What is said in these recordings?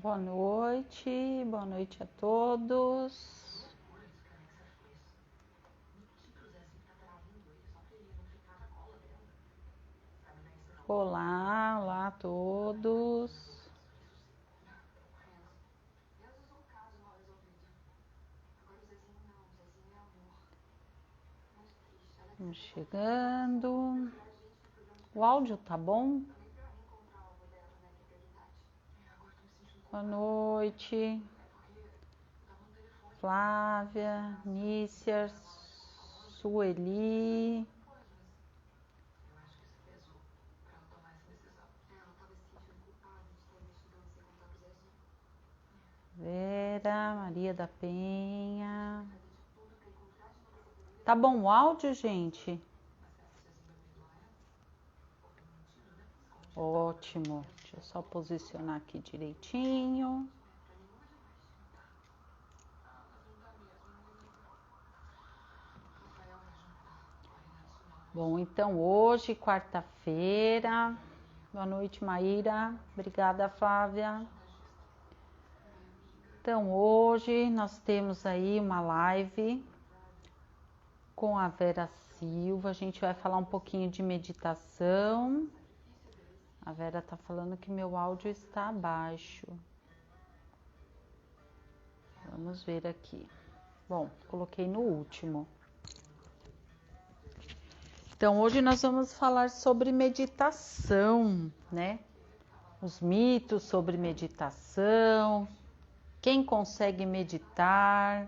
Boa noite a todos. Olá a todos. Vamos chegando. O áudio tá bom? Boa noite. Flávia, Nícia, Sueli. Vera, Maria da Penha. Tá bom o áudio, gente? Ótimo. Deixa eu só posicionar aqui direitinho. Bom, então hoje, quarta-feira. Boa noite, Maíra. Obrigada, Flávia. Então hoje nós temos aí uma live com a Vera Silva. A gente vai falar um pouquinho de meditação. A Vera tá falando que meu áudio está baixo. Vamos ver aqui. Bom, coloquei no último. Então hoje nós vamos falar sobre meditação, né? Os mitos sobre meditação, quem consegue meditar,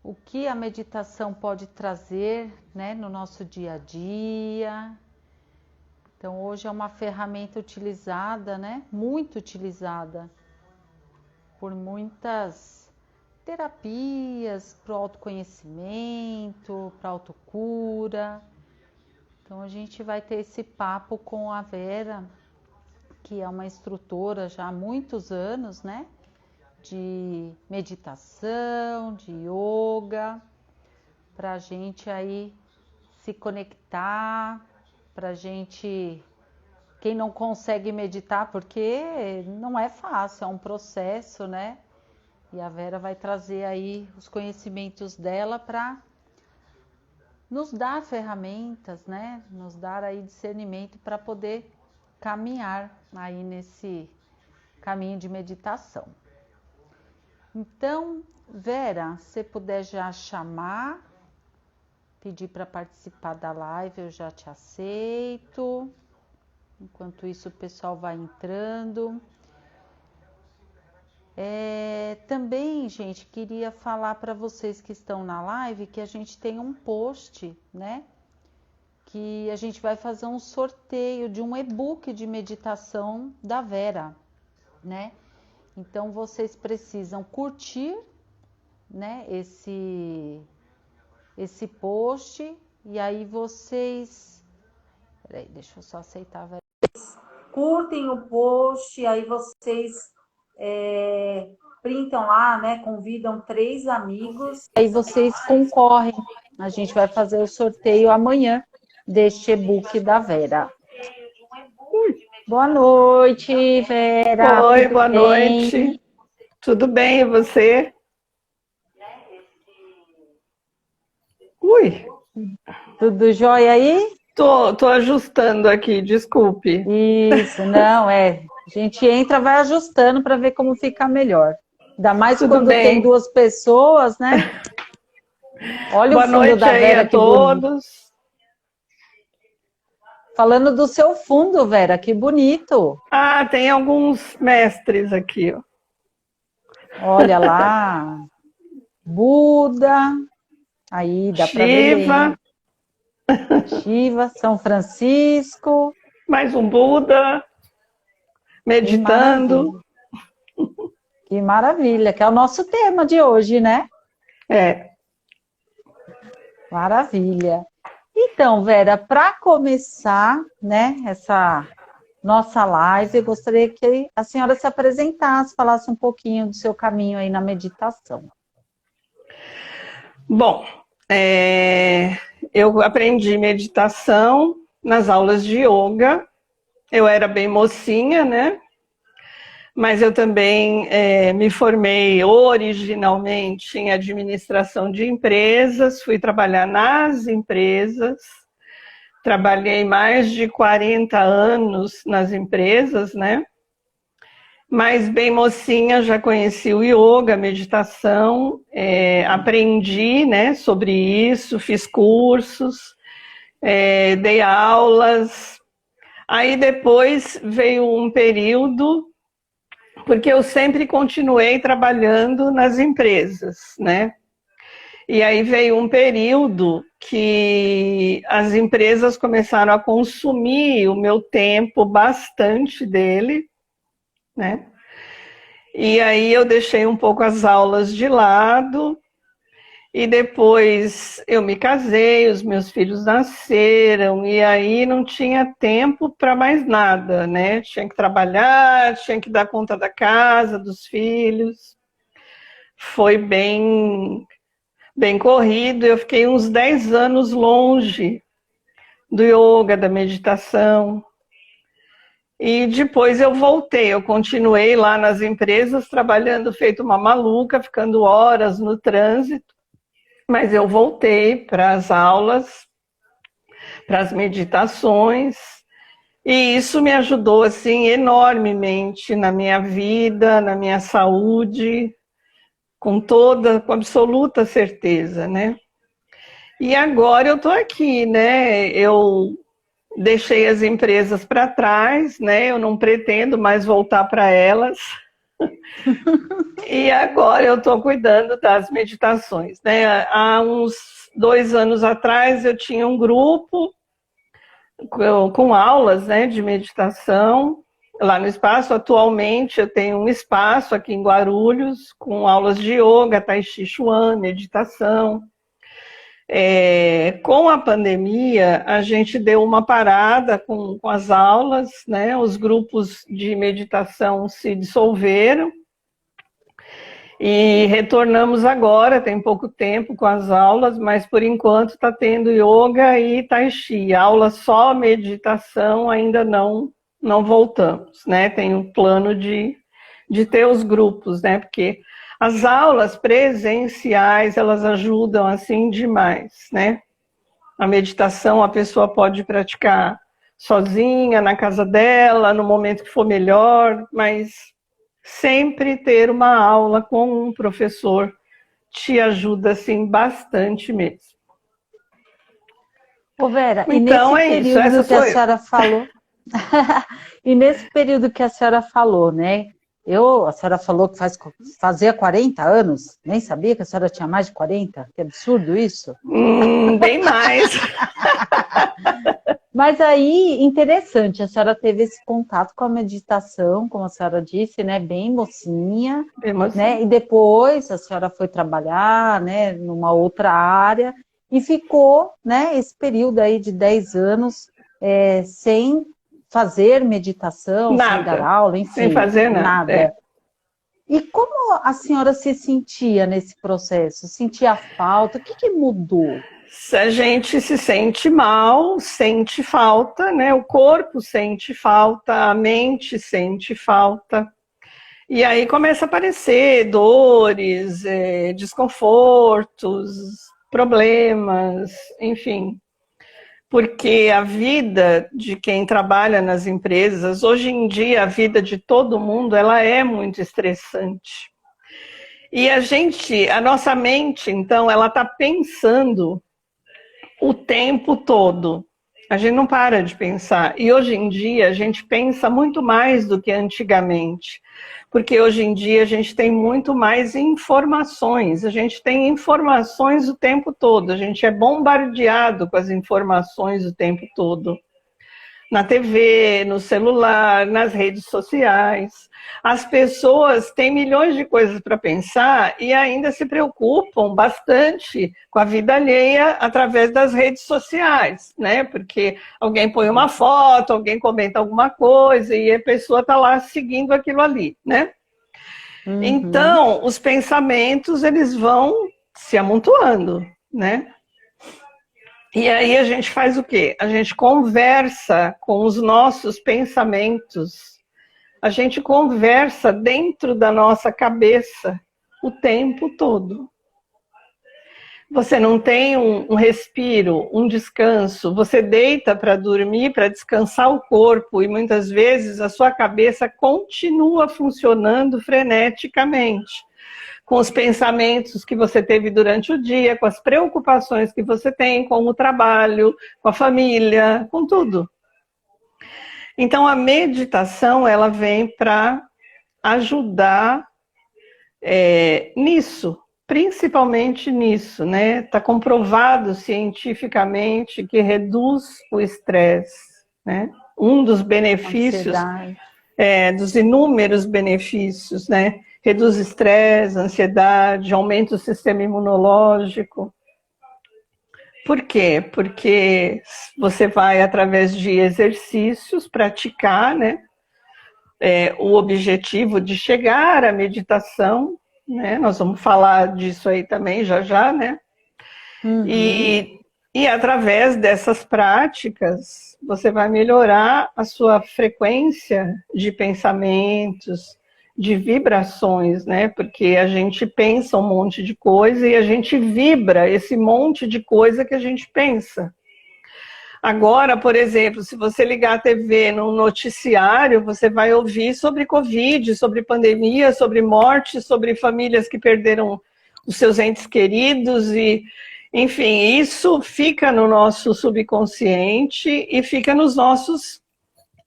o que a meditação pode trazer, né, no nosso dia a dia. Então hoje é uma ferramenta utilizada, né, muito utilizada por muitas terapias para o autoconhecimento, para autocura. Então a gente vai ter esse papo com a Vera, que é uma instrutora já há muitos anos, né, de meditação, de yoga, para a gente aí se conectar, para a gente, quem não consegue meditar, porque não é fácil, é um processo, né? E a Vera vai trazer aí os conhecimentos dela para nos dar ferramentas, né? Nos dar aí discernimento para poder caminhar aí nesse caminho de meditação. Então, Vera, se puder já chamar, pedir para participar da live, eu já te aceito. Enquanto isso, o pessoal vai entrando. Também, gente, queria falar para vocês que estão na live que a gente tem um post, né? Que a gente vai fazer um sorteio de um e-book de meditação da Vera, né? Então vocês precisam curtir, né, esse post, e aí vocês, peraí, deixa eu só aceitar a Vera. Curtem o post, aí vocês printam lá, né, convidam 3 amigos, aí vocês concorrem. A gente vai fazer o sorteio amanhã deste e-book da Vera. Boa noite, Vera. Oi, boa noite. Tudo bem, e você? Ui. Tudo jóia aí? Tô ajustando aqui, desculpe. Isso, não, a gente entra, vai ajustando para ver como fica melhor. Ainda mais Tudo quando bem. tem 2 pessoas, né? Olha Boa o fundo noite da aí Vera, a que bonito. todos. Falando do seu fundo, Vera, que bonito. Ah, tem alguns mestres aqui, ó. Olha lá. Buda. Aí, dá para ver Shiva. bem. Shiva, São Francisco. Mais um Buda. Meditando. Que maravilha, que é o nosso tema de hoje, né? É. Maravilha. Então, Vera, para começar, né, essa nossa live, eu gostaria que a senhora se apresentasse, falasse um pouquinho do seu caminho aí na meditação. Bom, eu aprendi meditação nas aulas de yoga. Eu era bem mocinha, né? mas eu também me formei originalmente em administração de empresas, fui trabalhar nas empresas, trabalhei mais de 40 anos nas empresas, né? Mas bem mocinha, já conheci o yoga, a meditação, aprendi, né, sobre isso, fiz cursos, dei aulas. Aí depois veio um período, porque eu sempre continuei trabalhando nas empresas, né? E aí veio um período que as empresas começaram a consumir o meu tempo, bastante dele, né? E aí eu deixei um pouco as aulas de lado, e depois eu me casei, os meus filhos nasceram, e aí não tinha tempo para mais nada, né? Tinha que trabalhar, tinha que dar conta da casa, dos filhos. Foi bem corrido, eu fiquei uns 10 anos longe do yoga, da meditação. E depois eu voltei, eu continuei lá nas empresas, trabalhando feito uma maluca, ficando horas no trânsito, mas eu voltei para as aulas, para as meditações, e isso me ajudou assim enormemente na minha vida, na minha saúde, com absoluta certeza, né? E agora eu estou aqui, né? Eu deixei as empresas para trás, né? Eu não pretendo mais voltar para elas. E agora eu estou cuidando das meditações, né? Há uns 2 anos atrás eu tinha um grupo com aulas, né, de meditação lá no espaço. Atualmente eu tenho um espaço aqui em Guarulhos com aulas de yoga, tai chi chuan, meditação. Com a pandemia, a gente deu uma parada com as aulas, né? Os grupos de meditação se dissolveram e retornamos agora, tem pouco tempo com as aulas, mas por enquanto está tendo yoga e tai chi. Aula só meditação ainda não voltamos, né? Tem um plano de ter os grupos, né? Porque as aulas presenciais, elas ajudam assim demais, né? A meditação a pessoa pode praticar sozinha, na casa dela, no momento que for melhor, mas sempre ter uma aula com um professor te ajuda assim bastante mesmo. Ô Vera, Então e nesse período que a senhora falou, e nesse período que a senhora falou, né? A senhora falou que fazia 40 anos, nem sabia que a senhora tinha mais de 40, que absurdo isso. Bem mais. Mas aí, interessante, a senhora teve esse contato com a meditação, como a senhora disse, né, bem mocinha, né, e depois a senhora foi trabalhar, né, numa outra área, e ficou, né, esse período aí de 10 anos sem fazer meditação, nada. Sem dar aula, enfim. Sem fazer nada. E como a senhora se sentia nesse processo? Sentia falta? O que mudou? A gente se sente mal, sente falta, né? O corpo sente falta, a mente sente falta. E aí começa a aparecer dores, desconfortos, problemas, enfim. Porque a vida de quem trabalha nas empresas, hoje em dia a vida de todo mundo, ela é muito estressante. E a nossa mente, então, ela está pensando o tempo todo. A gente não para de pensar. E hoje em dia a gente pensa muito mais do que antigamente. Porque hoje em dia a gente tem muito mais informações. A gente tem informações o tempo todo. A gente é bombardeado com as informações o tempo todo. Na TV, no celular, nas redes sociais. As pessoas têm milhões de coisas para pensar e ainda se preocupam bastante com a vida alheia através das redes sociais, né? Porque alguém põe uma foto, alguém comenta alguma coisa e a pessoa está lá seguindo aquilo ali, né? Uhum. Então, os pensamentos, eles vão se amontoando, né? E aí a gente faz o quê? A gente conversa com os nossos pensamentos A gente conversa dentro da nossa cabeça o tempo todo. Você não tem um respiro, um descanso. Você deita para dormir, para descansar o corpo, e muitas vezes a sua cabeça continua funcionando freneticamente, com os pensamentos que você teve durante o dia, com as preocupações que você tem com o trabalho, com a família, com tudo. Então a meditação, ela vem para ajudar nisso, principalmente nisso, né? Está comprovado cientificamente que reduz o estresse, né? Um dos benefícios, dos inúmeros benefícios, né? Reduz estresse, ansiedade, aumenta o sistema imunológico. Por quê? Porque você vai, através de exercícios, praticar, né? O objetivo de chegar à meditação, né? Nós vamos falar disso aí também já, né? Uhum. E através dessas práticas, você vai melhorar a sua frequência de pensamentos, de vibrações, né? Porque a gente pensa um monte de coisa e a gente vibra esse monte de coisa que a gente pensa. Agora, por exemplo, se você ligar a TV num noticiário, você vai ouvir sobre Covid, sobre pandemia, sobre morte, sobre famílias que perderam os seus entes queridos e, enfim, isso fica no nosso subconsciente e fica nos nossos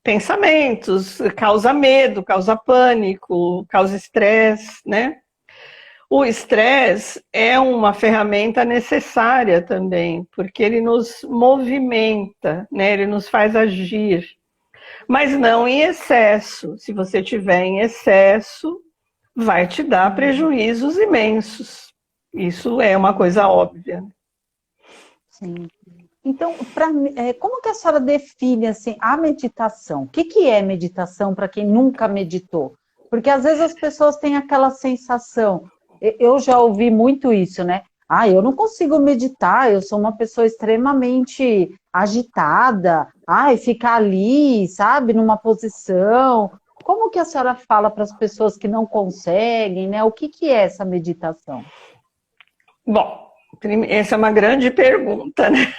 pensamentos, causa medo, causa pânico, causa estresse, né? O estresse é uma ferramenta necessária também, porque ele nos movimenta, né? Ele nos faz agir, mas não em excesso. Se você tiver em excesso, vai te dar prejuízos imensos. Isso é uma coisa óbvia. Sim. Então, como que a senhora define assim, a meditação? O que é meditação para quem nunca meditou? Porque às vezes as pessoas têm aquela sensação... Eu já ouvi muito isso, né? Eu não consigo meditar, eu sou uma pessoa extremamente agitada. Ficar ali, sabe, numa posição. Como que a senhora fala para as pessoas que não conseguem, né? O que é essa meditação? Bom, essa é uma grande pergunta, né?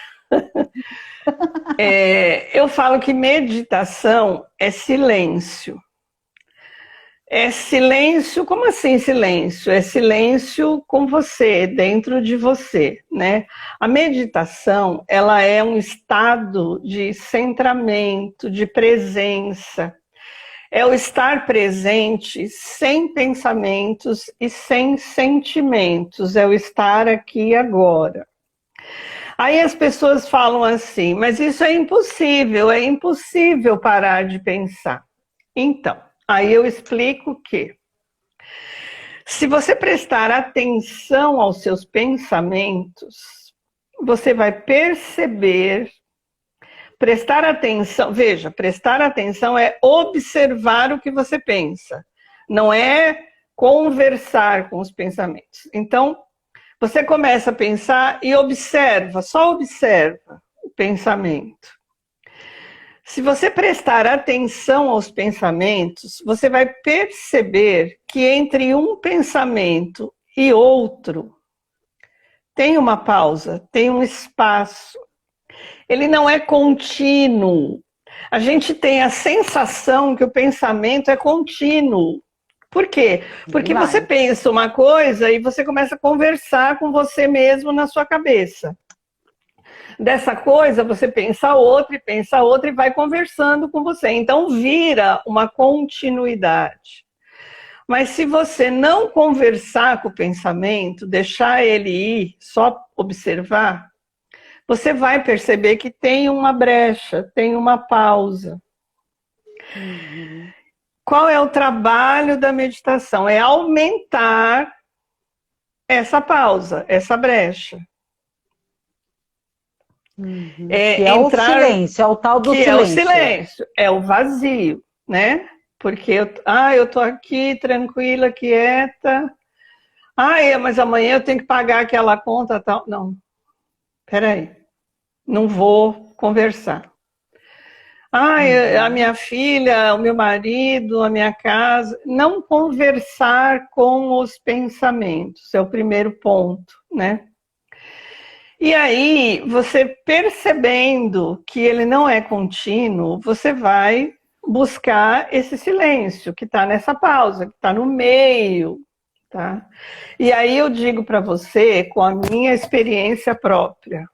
Eu falo que meditação é silêncio. É silêncio, como assim silêncio? É silêncio com você, dentro de você, né? A meditação, ela é um estado de centramento, de presença. É o estar presente sem pensamentos e sem sentimentos. É o estar aqui e agora. Aí as pessoas falam assim, mas isso é impossível parar de pensar. Então, aí eu explico que, se você prestar atenção aos seus pensamentos, você vai perceber, prestar atenção, veja, prestar atenção é observar o que você pensa, não é conversar com os pensamentos. Então, você começa a pensar e observa, só observa o pensamento. Se você prestar atenção aos pensamentos, você vai perceber que entre um pensamento e outro tem uma pausa, tem um espaço. Ele não é contínuo. A gente tem a sensação que o pensamento é contínuo. Por quê? Porque você pensa uma coisa e você começa a conversar com você mesmo na sua cabeça. Dessa coisa, você pensa outra e vai conversando com você. Então, vira uma continuidade. Mas se você não conversar com o pensamento, deixar ele ir, só observar, você vai perceber que tem uma brecha, tem uma pausa. Qual é o trabalho da meditação? É aumentar essa pausa, essa brecha. Que é o silêncio, é o tal do silêncio. Que é o silêncio, é o vazio, né? Porque eu tô aqui tranquila, quieta. Mas amanhã eu tenho que pagar aquela conta tal. Não, peraí, não vou conversar. A minha filha, o meu marido, a minha casa. Não conversar com os pensamentos, é o primeiro ponto, né? E aí, você percebendo que ele não é contínuo, você vai buscar esse silêncio que está nessa pausa, que está no meio, tá? E aí eu digo para você, com a minha experiência própria,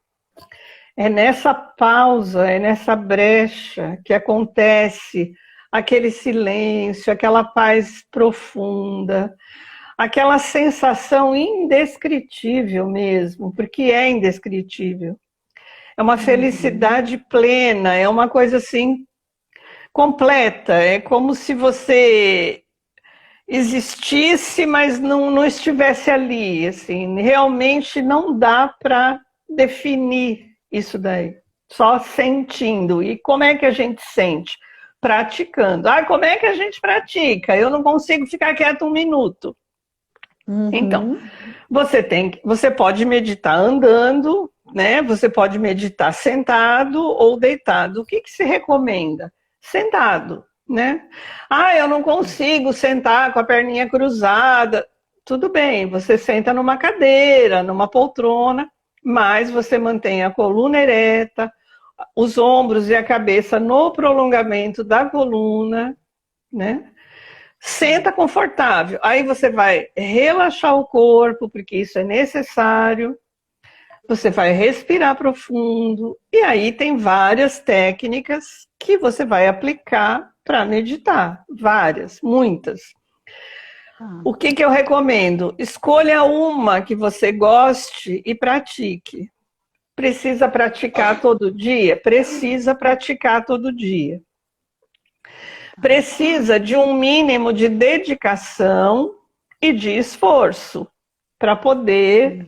é nessa pausa, é nessa brecha que acontece aquele silêncio, aquela paz profunda, aquela sensação indescritível mesmo, porque é indescritível. É uma felicidade plena, é uma coisa assim completa, é como se você existisse, mas não estivesse ali, assim, realmente não dá para definir isso daí, só sentindo. E como é que a gente sente? Praticando. Como é que a gente pratica? Eu não consigo ficar quieto um minuto. Então, você pode meditar andando, né? Você pode meditar sentado ou deitado. O que se recomenda? Sentado, né? Eu não consigo sentar com a perninha cruzada. Tudo bem, você senta numa cadeira, numa poltrona, mas você mantém a coluna ereta, os ombros e a cabeça no prolongamento da coluna, né? Senta confortável. Aí você vai relaxar o corpo, porque isso é necessário. Você vai respirar profundo. E aí tem várias técnicas que você vai aplicar para meditar. Várias, muitas. O que eu recomendo? Escolha uma que você goste e pratique. Precisa praticar todo dia? Precisa praticar todo dia. Precisa de um mínimo de dedicação e de esforço para poder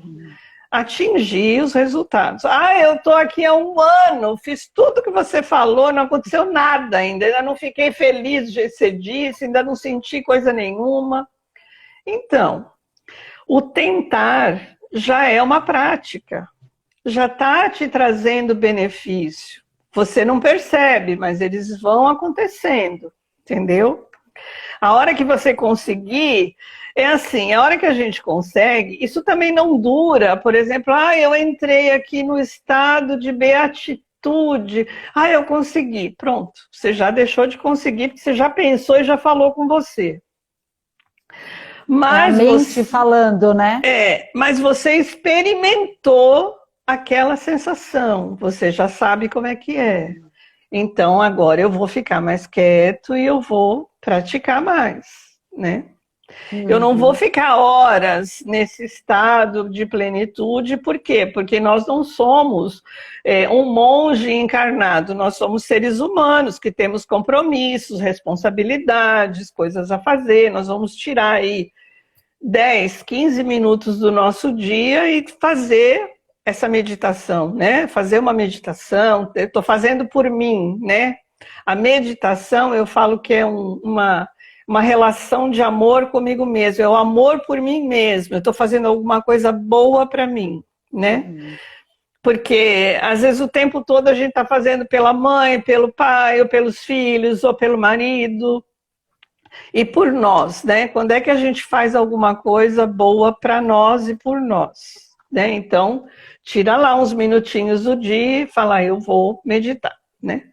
atingir os resultados. Eu estou aqui há 1 ano, fiz tudo que você falou, não aconteceu nada ainda não fiquei feliz do jeito que você disse, ainda não senti coisa nenhuma. Então, o tentar já é uma prática, já está te trazendo benefício. Você não percebe, mas eles vão acontecendo. Entendeu? A hora que você conseguir, é assim, a hora que a gente consegue, isso também não dura, por exemplo, eu entrei aqui no estado de beatitude, eu consegui, pronto, você já deixou de conseguir, porque você já pensou e já falou com você. Mas a mente falando, né? Mas você experimentou aquela sensação, você já sabe como é que é. Então, agora eu vou ficar mais quieto e eu vou praticar mais, né? Eu não vou ficar horas nesse estado de plenitude, por quê? Porque nós não somos um monge encarnado, nós somos seres humanos que temos compromissos, responsabilidades, coisas a fazer, nós vamos tirar aí 10, 15 minutos do nosso dia e fazer essa meditação, né? Fazer uma meditação, eu estou fazendo por mim, né? A meditação, eu falo que é uma relação de amor comigo mesmo, é o amor por mim mesmo, eu estou fazendo alguma coisa boa para mim, né? Porque às vezes o tempo todo a gente está fazendo pela mãe, pelo pai, ou pelos filhos, ou pelo marido, e por nós, né? Quando é que a gente faz alguma coisa boa para nós e por nós, né? Então, tira lá uns minutinhos do dia e fala, eu vou meditar, né?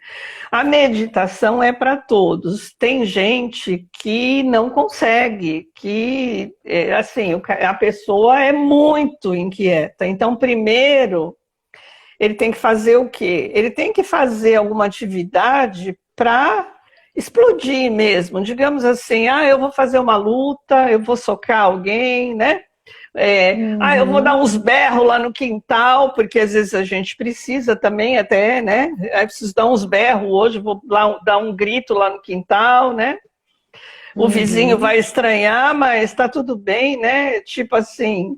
A meditação é para todos. Tem gente que não consegue, que, assim, a pessoa é muito inquieta. Então, primeiro, ele tem que fazer o quê? Ele tem que fazer alguma atividade para explodir mesmo. Digamos assim, eu vou fazer uma luta, eu vou socar alguém, né? Eu vou dar uns berros lá no quintal, porque às vezes a gente precisa também até, né? Eu preciso dar uns berros hoje, vou lá dar um grito lá no quintal, né? O vizinho vai estranhar, mas tá tudo bem, né? Tipo assim,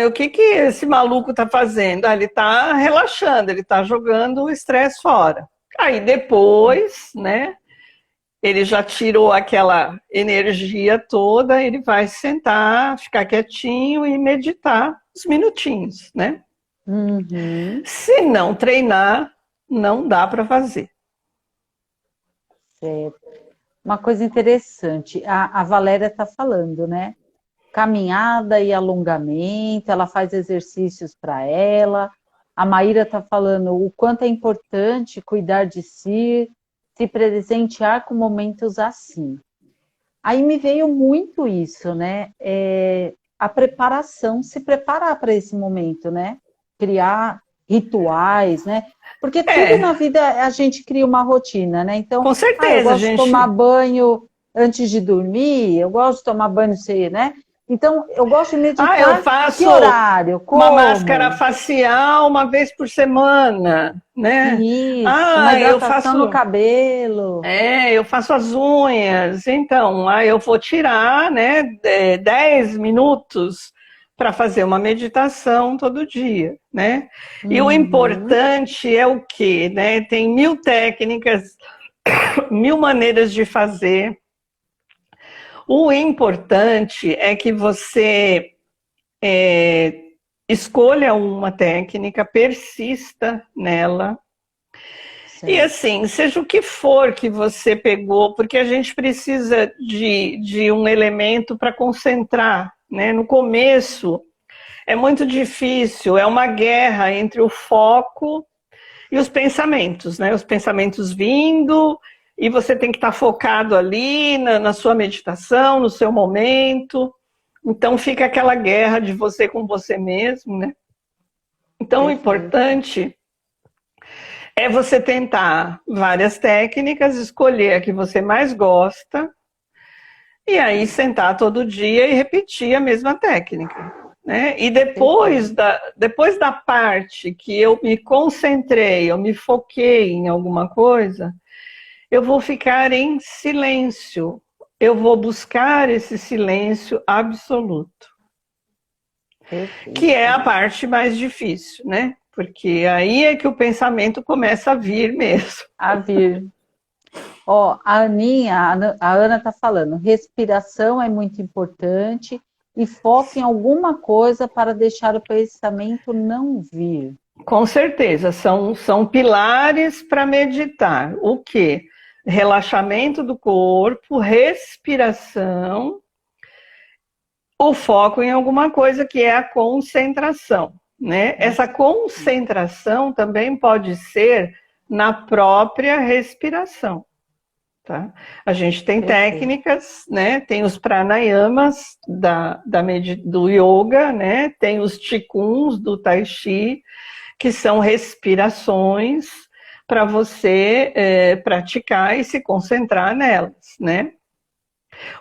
o que esse maluco tá fazendo? Ele tá relaxando, ele tá jogando o estresse fora. Aí depois, né? Ele já tirou aquela energia toda, ele vai sentar, ficar quietinho e meditar uns minutinhos, né? Se não treinar, não dá para fazer. Certo. Uma coisa interessante, a Valéria está falando, né? Caminhada e alongamento, ela faz exercícios para ela. A Maíra está falando o quanto é importante cuidar de si, se presentear com momentos assim. Aí me veio muito isso, né? A preparação, se preparar para esse momento, né? Criar rituais, né? Porque tudo na É, vida a gente cria uma rotina, né? Então, com eu certeza, gosto de tomar gente. banho antes de dormir, eu gosto de tomar banho, sei, né? Então, eu gosto de Eu meditar que faço horário, uma máscara como, facial uma vez por semana, né? isso, uma Eu hidratação no faço, cabelo. eu faço as unhas. Então, eu vou tirar, né, 10 minutos para fazer uma meditação todo dia, né? E o Uhum, importante é o quê, né? Tem 1.000 técnicas, 1.000 maneiras de fazer. O importante é que você escolha uma técnica, persista nela. E certo. assim, seja o que for que você pegou, porque a gente precisa de um elemento para concentrar, né? No começo é muito difícil, é uma guerra entre o foco e os pensamentos, né? Os pensamentos vindo, e você tem que estar focado ali na sua meditação, no seu momento. Então fica aquela guerra de você com você mesmo, né? Então o Perfeito. importante é você tentar várias técnicas, escolher a que você mais gosta, e aí sentar todo dia e repetir a mesma técnica. Né? E depois Perfeito. da parte que eu me concentrei, eu me foquei em alguma coisa, eu vou ficar em silêncio. Eu vou buscar esse silêncio absoluto, que é a Perfeito. parte mais difícil, né? Porque aí é que o pensamento começa a vir mesmo. A vir. Ó, a Aninha, a Ana está falando, respiração é muito importante e foco em alguma coisa para deixar o pensamento não vir. Com certeza, são pilares para meditar. O quê? Relaxamento do corpo, respiração, o foco em alguma coisa que é a concentração. Né? Essa concentração também pode ser na própria respiração. Tá? A gente tem Perfeito. técnicas, né? Tem os pranayamas do yoga, né? Tem os tikuns do tai chi, que são respirações para você praticar e se concentrar nelas, né?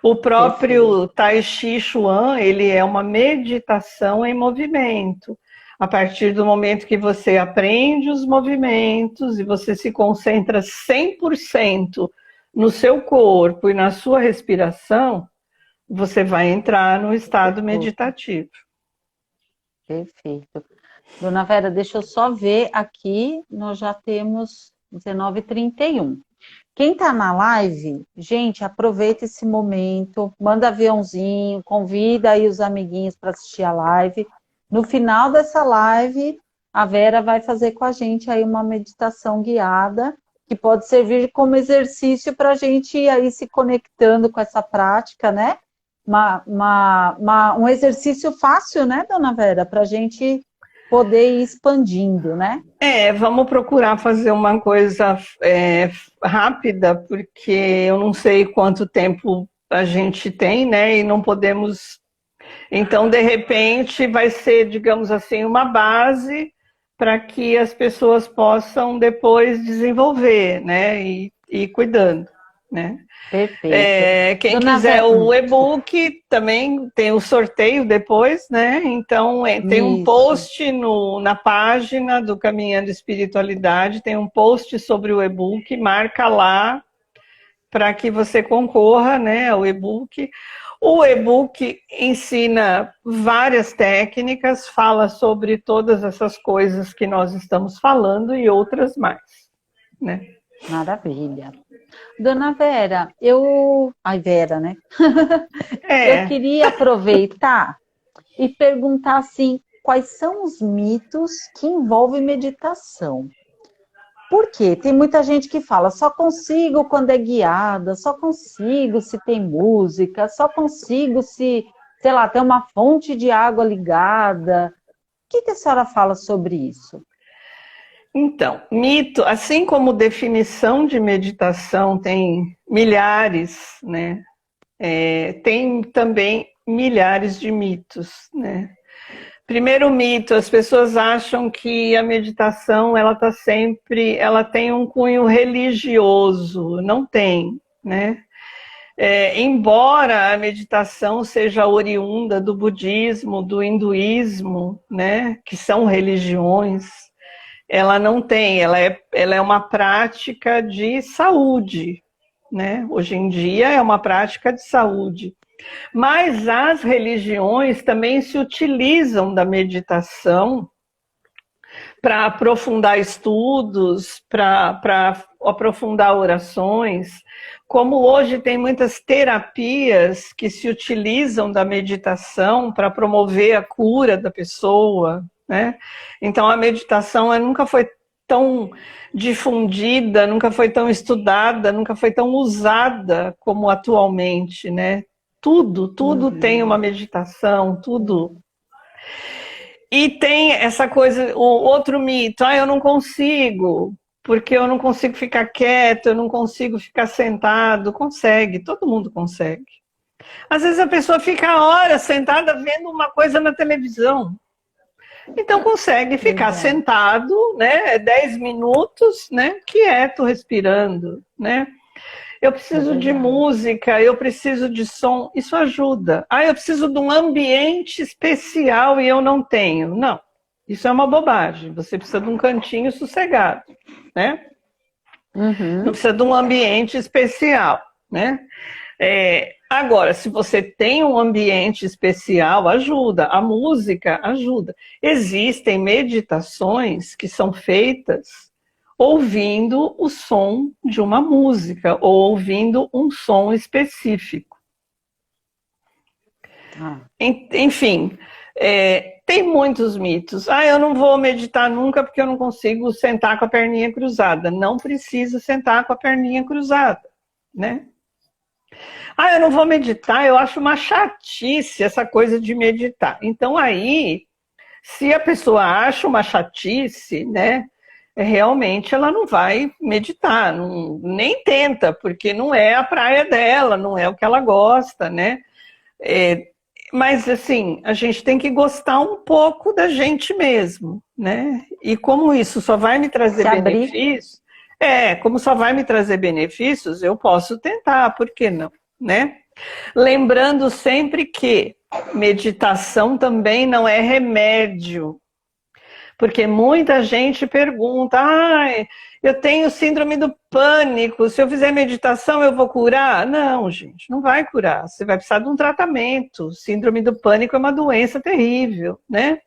O Perfeito. próprio Tai Chi Chuan, ele é uma meditação em movimento. A partir do momento que você aprende os movimentos e você se concentra 100% no seu corpo e na sua respiração, você vai entrar no estado meditativo. Perfeito. Dona Vera, deixa eu só ver aqui, nós já temos 19h31. Quem está na live, gente, aproveita esse momento, manda aviãozinho, convida aí os amiguinhos para assistir a live. No final dessa live, a Vera vai fazer com a gente aí uma meditação guiada, que pode servir como exercício para a gente ir aí se conectando com essa prática, né? Um exercício fácil, né, dona Vera, para a gente poder ir expandindo, né? Vamos procurar fazer uma coisa rápida, porque eu não sei quanto tempo a gente tem, né? E não podemos. Então, de repente, vai ser, digamos assim, uma base para que as pessoas possam depois desenvolver, né? E ir cuidando, né? Perfeito. Quem Dona quiser Vera, o desculpa. e-book, também tem o sorteio depois, né? Então, tem um Isso. post na página do Caminhando Espiritualidade, tem um post sobre o e-book, marca lá para que você concorra, né, ao e-book. O e-book ensina várias técnicas, fala sobre todas essas coisas que nós estamos falando e outras mais, né? Maravilha. Dona Vera, Ai, Vera, né? Eu É, queria aproveitar e perguntar assim, quais são os mitos que envolvem meditação? Por quê? Tem muita gente que fala, só consigo quando é guiada, só consigo se tem música, só consigo se, sei lá, tem uma fonte de água ligada. O que a senhora fala sobre isso? Então, mito, assim como definição de meditação tem milhares, né? Tem também milhares de mitos, né? Primeiro mito, as pessoas acham que a meditação, ela tem um cunho religioso. Não tem, né? Embora a meditação seja oriunda do budismo, do hinduísmo, né? Que são religiões, ela não tem, ela é uma prática de saúde, né? Hoje em dia é uma prática de saúde. Mas as religiões também se utilizam da meditação para aprofundar estudos, para aprofundar orações. Como hoje tem muitas terapias que se utilizam da meditação para promover a cura da pessoa, né? Então a meditação nunca foi tão difundida, nunca foi tão estudada, nunca foi tão usada como atualmente, né? Tudo tem uma meditação, tudo. E tem essa coisa, o outro mito, eu não consigo, porque eu não consigo ficar quieto, eu não consigo ficar sentado. Consegue, todo mundo consegue. Às vezes a pessoa fica horas sentada vendo uma coisa na televisão. Então consegue ficar sentado, né, 10 minutos, né, quieto, respirando, né? Eu preciso de música, eu preciso de som, isso ajuda. Eu preciso de um ambiente especial e eu não tenho. Não, isso é uma bobagem. Você precisa de um cantinho sossegado, né? Não precisa de um ambiente especial, né? Agora, se você tem um ambiente especial, ajuda. A música ajuda. Existem meditações que são feitas ouvindo o som de uma música ou ouvindo um som específico. Enfim, tem muitos mitos. Eu não vou meditar nunca porque eu não consigo sentar com a perninha cruzada. Não precisa sentar com a perninha cruzada, né? Eu não vou meditar, eu acho uma chatice essa coisa de meditar. Então aí, se a pessoa acha uma chatice, né? Realmente ela não vai meditar, nem tenta, porque não é a praia dela, não é o que ela gosta, né? Mas assim, a gente tem que gostar um pouco da gente mesmo, né? E como isso só vai me trazer benefícios, como só vai me trazer benefícios, eu posso tentar, por que não, né? Lembrando sempre que meditação também não é remédio. Porque muita gente pergunta, eu tenho síndrome do pânico, se eu fizer meditação eu vou curar? Não, gente, não vai curar, você vai precisar de um tratamento. Síndrome do pânico é uma doença terrível, né?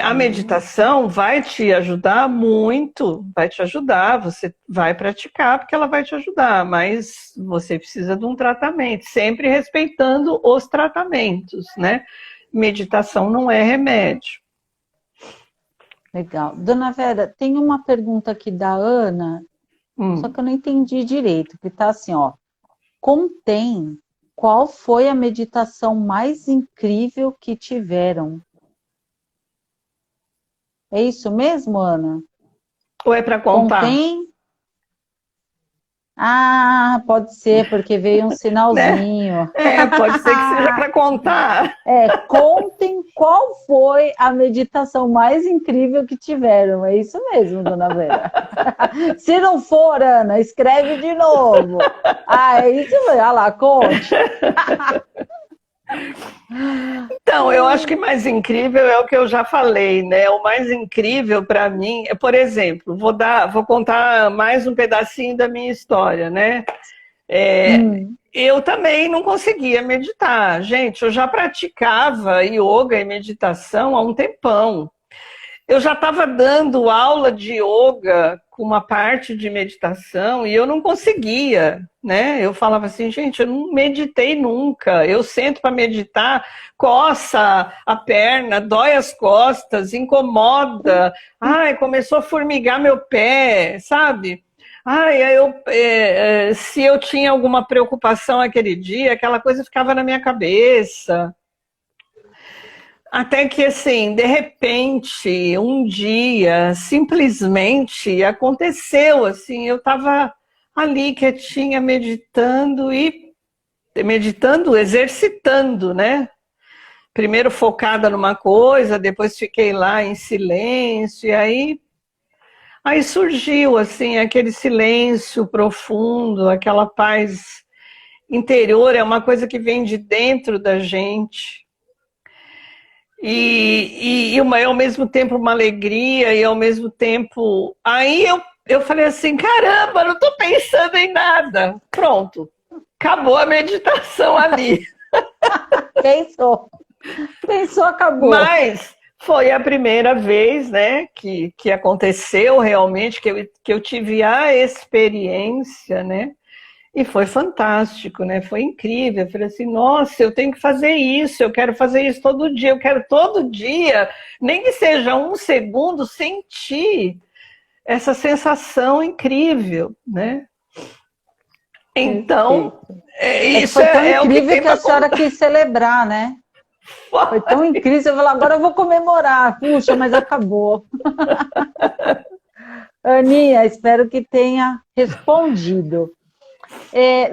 A meditação vai te ajudar muito, vai te ajudar, você vai praticar porque ela vai te ajudar, mas você precisa de um tratamento, sempre respeitando os tratamentos, né? Meditação não é remédio. Legal. Dona Vera, tem uma pergunta aqui da Ana, só que eu não entendi direito, que tá assim, contém qual foi a meditação mais incrível que tiveram? É isso mesmo, Ana? Ou é para contar? Contém? Pode ser, porque veio um sinalzinho. Pode ser que seja para contar. Contem qual foi a meditação mais incrível que tiveram. É isso mesmo, Dona Vera. Se não for, Ana, escreve de novo. É isso mesmo. Olha lá, conte. Então, eu acho que mais incrível é o que eu já falei, né? O mais incrível para mim, por exemplo, vou contar mais um pedacinho da minha história, né? Eu também não conseguia meditar. Gente, eu já praticava yoga e meditação há um tempão. Eu já estava dando aula de yoga com uma parte de meditação e eu não conseguia, né? Eu falava assim, gente, eu não meditei nunca. Eu sento para meditar, coça a perna, dói as costas, incomoda. Ai, começou a formigar meu pé, sabe? Ai, se eu tinha alguma preocupação aquele dia, aquela coisa ficava na minha cabeça. Até que, assim, de repente, um dia, simplesmente aconteceu, assim, eu estava ali quietinha, exercitando, né? Primeiro focada numa coisa, depois fiquei lá em silêncio, e aí surgiu, assim, aquele silêncio profundo, aquela paz interior, é uma coisa que vem de dentro da gente. Ao mesmo tempo uma alegria e ao mesmo tempo... Aí eu falei assim, caramba, não estou pensando em nada. Pronto, acabou a meditação ali. Pensou, acabou. Mas foi a primeira vez, né, que aconteceu realmente, que eu tive a experiência, né? E foi fantástico, né? Foi incrível. Eu falei assim, nossa, eu tenho que fazer isso, eu quero fazer isso todo dia, eu quero todo dia, nem que seja um segundo, sentir essa sensação incrível, né? Então, isso foi tão incrível que a senhora contar. quis celebrar, né? Foi tão incrível, eu falei, agora eu vou comemorar. Puxa, mas acabou. Aninha, espero que tenha respondido.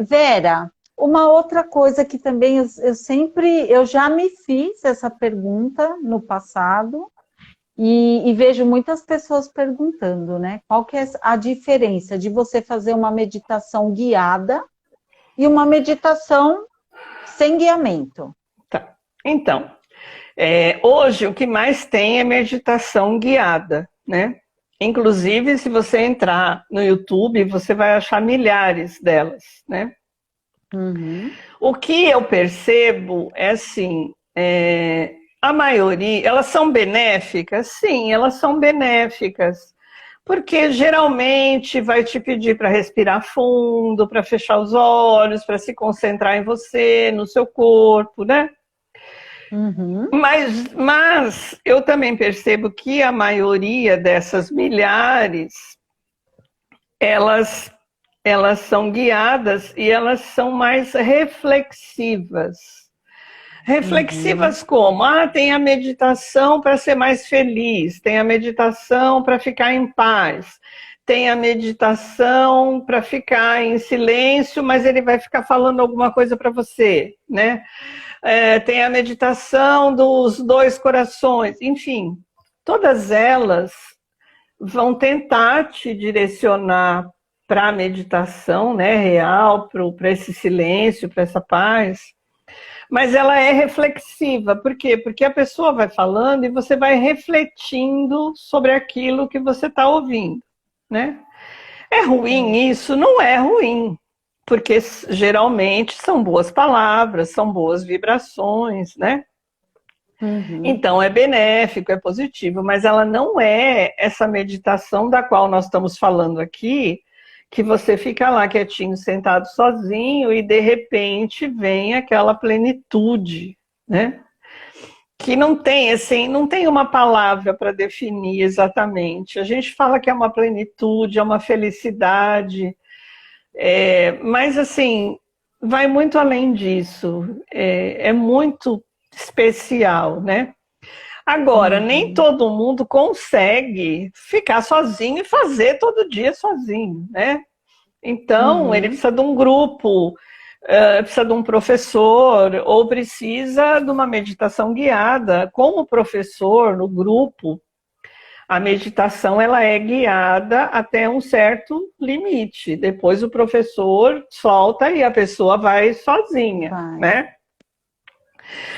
Vera, uma outra coisa que também eu já me fiz essa pergunta no passado e vejo muitas pessoas perguntando, né? Qual que é a diferença de você fazer uma meditação guiada e uma meditação sem guiamento? Tá. Então, hoje o que mais tem é meditação guiada, né? Inclusive, se você entrar no YouTube, você vai achar milhares delas, né? Uhum. O que eu percebo é assim, a maioria, elas são benéficas? Sim, elas são benéficas, porque geralmente vai te pedir para respirar fundo, para fechar os olhos, para se concentrar em você, no seu corpo, né? Uhum. Mas eu também percebo que a maioria dessas milhares, elas são guiadas e elas são mais reflexivas. Reflexivas como? Tem a meditação para ser mais feliz, tem a meditação para ficar em paz, tem a meditação para ficar em silêncio, mas ele vai ficar falando alguma coisa para você, né? Tem a meditação dos 2 corações, enfim, todas elas vão tentar te direcionar para a meditação, né, real, para esse silêncio, para essa paz, mas ela é reflexiva. Por quê? Porque a pessoa vai falando e você vai refletindo sobre aquilo que você está ouvindo, né? É ruim isso? Não é ruim, porque geralmente são boas palavras, são boas vibrações, né? Uhum. Então é benéfico, é positivo, mas ela não é essa meditação da qual nós estamos falando aqui, que você fica lá quietinho, sentado sozinho e de repente vem aquela plenitude, né? Que não tem, assim, não tem uma palavra para definir exatamente. A gente fala que é uma plenitude, é uma felicidade, mas assim, vai muito além disso, é muito especial, né? Agora, nem todo mundo consegue ficar sozinho e fazer todo dia sozinho, né? Então, ele precisa de um grupo, precisa de um professor, ou precisa de uma meditação guiada. Com o professor, no grupo, a meditação ela é guiada até um certo limite. Depois o professor solta e a pessoa vai sozinha, né?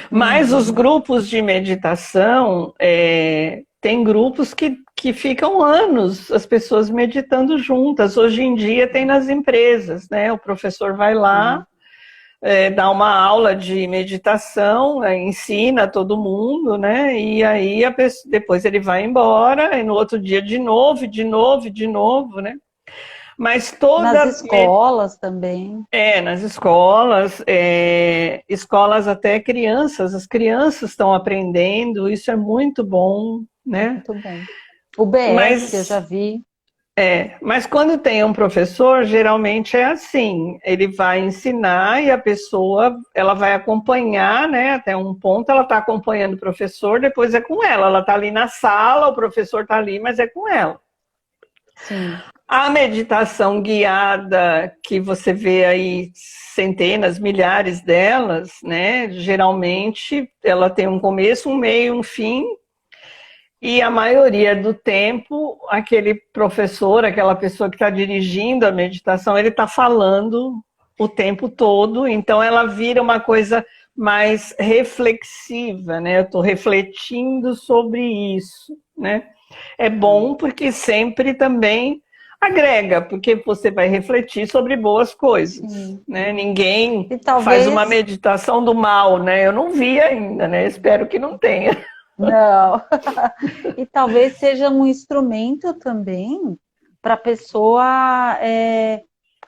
Mas os grupos de meditação, tem grupos que ficam anos, as pessoas meditando juntas. Hoje em dia tem nas empresas, né? O professor vai lá, dá uma aula de meditação, ensina todo mundo, né? E aí depois ele vai embora, e no outro dia de novo, de novo, de novo, né? Mas Nas escolas também. nas escolas, escolas até crianças, as crianças estão aprendendo, isso é muito bom, né? Muito bom. O BS eu já vi. Mas quando tem um professor, geralmente é assim, ele vai ensinar e a pessoa, ela vai acompanhar, né, até um ponto, ela está acompanhando o professor, depois é com ela está ali na sala, o professor está ali, mas é com ela. Sim. A meditação guiada, que você vê aí centenas, milhares delas, né, geralmente ela tem um começo, um meio, um fim. E a maioria do tempo, aquele professor, aquela pessoa que está dirigindo a meditação, ele está falando o tempo todo, então ela vira uma coisa mais reflexiva, né? Eu estou refletindo sobre isso, né? É bom porque sempre também agrega, porque você vai refletir sobre boas coisas, né? Ninguém faz uma meditação do mal, né? Eu não vi ainda, né? Espero que não tenha. Não. E talvez seja um instrumento também para a pessoa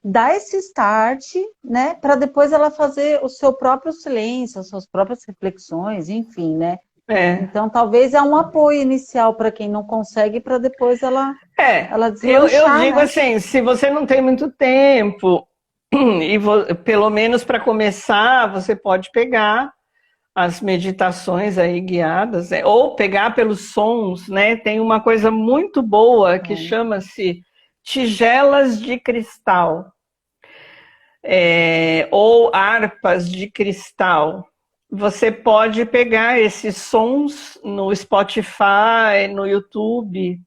dar esse start, né? Para depois ela fazer o seu próprio silêncio, as suas próprias reflexões, enfim, né? Então talvez é um apoio inicial para quem não consegue, para depois ela deslanchar. Eu digo, né? Assim, se você não tem muito tempo, e pelo menos para começar, você pode pegar as meditações aí guiadas, ou pegar pelos sons, né? Tem uma coisa muito boa que chama-se tigelas de cristal, ou harpas de cristal. Você pode pegar esses sons no Spotify, no YouTube,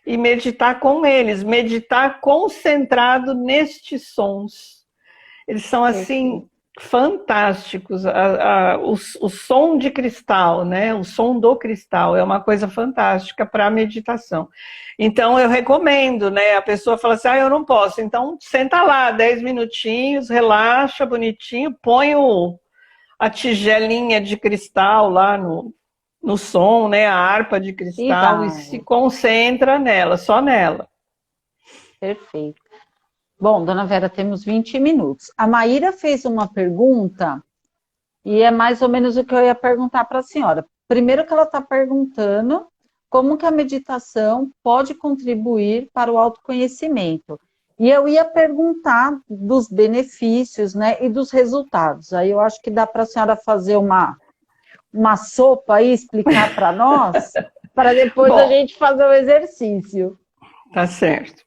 e meditar com eles, meditar concentrado nestes sons. Eles são assim fantásticos. O som de cristal, né? O som do cristal é uma coisa fantástica para a meditação. Então eu recomendo, né? A pessoa fala assim, eu não posso. Então senta lá 10 minutinhos, relaxa bonitinho, põe a tigelinha de cristal lá no som, né? A harpa de cristal, e se concentra nela, só nela. Perfeito. Bom, dona Vera, temos 20 minutos. A Maíra fez uma pergunta, e é mais ou menos o que eu ia perguntar para a senhora. Primeiro que ela está perguntando como que a meditação pode contribuir para o autoconhecimento. E eu ia perguntar dos benefícios, né, e dos resultados. Aí eu acho que dá para a senhora fazer uma sopa e explicar para nós, para depois a gente fazer o exercício. Tá certo.